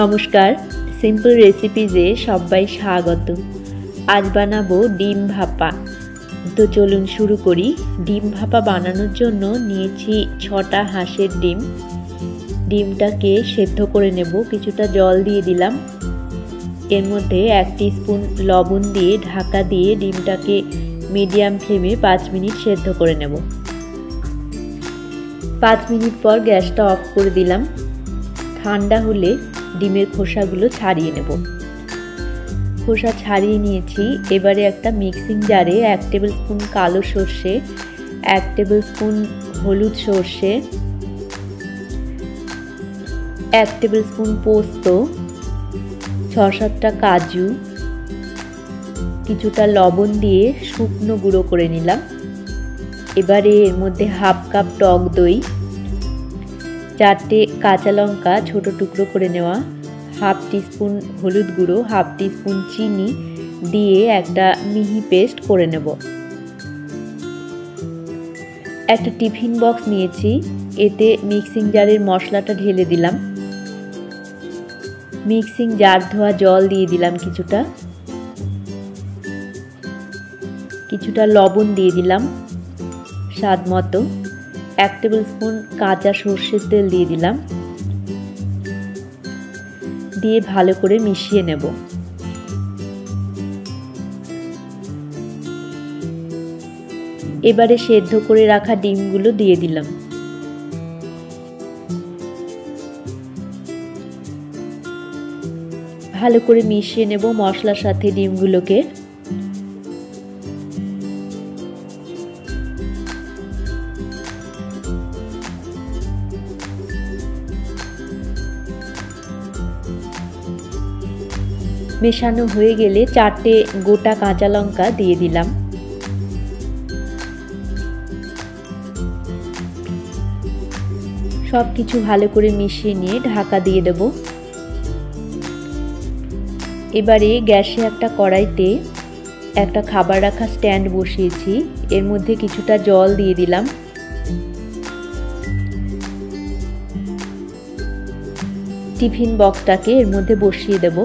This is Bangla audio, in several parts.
নমস্কার, সিম্পল রেসিপিজে সবাই স্বাগত। আজ বানাবো ডিম ভাপা। তো চলুন শুরু করি। ডিম ভাপা বানানোর জন্য নিয়েছি 6টা হাঁসের ডিম। ডিমটাকে সেদ্ধ করে নেব। কিছুটা জল দিয়ে দিলাম। এর মধ্যে 1 টিস্পুন লবণ দিয়ে ঢাকা দিয়ে ডিমটাকে মিডিয়াম ফ্লেমে 5 মিনিট সেদ্ধ করে নেব। 5 মিনিট পর গ্যাসটা অফ করে দিলাম। ঠান্ডা হলে ডিমের খোসাগুলো ছাড়িয়ে নেব। খোসা ছাড়িয়ে নিয়েছি। এবারে একটা মিক্সিং জারে 1 টেবিল স্পুন কালো সর্ষে, 1 টেবিল স্পুন হলুদ সর্ষে, 1 টেবিল স্পুন পোস্ত, 6-7টা কাজু, কিছুটা লবণ দিয়ে শুকনো গুঁড়ো করে নিলাম। এবারে এর মধ্যে হাফ কাপ টক দই, 4টে কাঁচা লঙ্কা ছোট টুকরো করে নেওয়া, হাফ টিস্পুন হলুদ গুঁড়ো, হাফ টিস্পুন চিনি দিয়ে একটা মিহি পেস্ট করে নেব। একটা টিফিন বক্স নিয়েছি, এতে মিক্সিং জারের মশলাটা ঢেলে দিলাম। মিক্সিং জার ধোয়া জল দিয়ে দিলাম কিছুটা লবণ দিয়ে দিলাম স্বাদ মতো, 1 টেবিল স্পুন কাঁচা সর্ষের তেল দিয়ে দিলাম, দিয়ে ভালো করে মিশিয়ে নেব। এবারে সেদ্ধ করে রাখা ডিমগুলো দিয়ে দিলাম। ভালো করে মিশিয়ে নেব মশলার সাথে ডিমগুলোকে। মেশানো হয়ে গেলে 4টে গোটা কাঁচা লঙ্কা দিয়ে দিলাম। সব কিছু ভালো করে মিশিয়ে নিয়ে ঢাকা দিয়ে দেব। এবারে গ্যাসে একটা কড়াইতে একটা খাবার রাখা স্ট্যান্ড বসিয়েছি। এর মধ্যে কিছুটা জল দিয়ে দিলাম। টিফিন বক্সটাকে এর মধ্যে বসিয়ে দেব।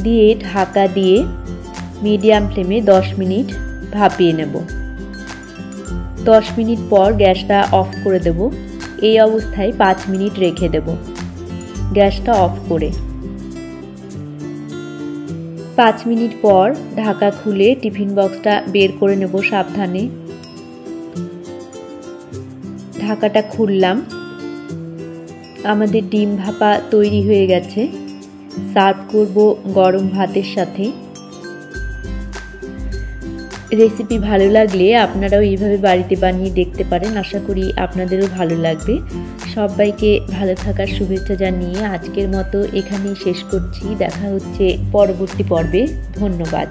দিয়ে ঢাকা দিয়ে মিডিয়াম ফ্লেমে 10 মিনিট ভাপিয়ে নেব। 10 মিনিট পর গ্যাসটা অফ করে দেব। এই অবস্থায় 5 মিনিট রেখে দেব গ্যাসটা অফ করে। 5 মিনিট পর ঢাকা খুলে টিফিন বক্সটা বের করে নেব সাবধানে। ঢাকাটা খুললাম। আমাদের ডিম ভাপা তৈরি হয়ে গেছে। সার্ভ করব গরম ভাতের সাথে। রেসিপি ভালো লাগলে আপনারাও এইভাবে বাড়িতে বানিয়ে দেখতে পারেন। আশা করি আপনাদেরও ভালো লাগবে। সবাইকে ভালো থাকার শুভেচ্ছা জানিয়ে আজকের মতো এখানেই শেষ করছি। দেখা হচ্ছে পরবর্তী পর্বে। ধন্যবাদ।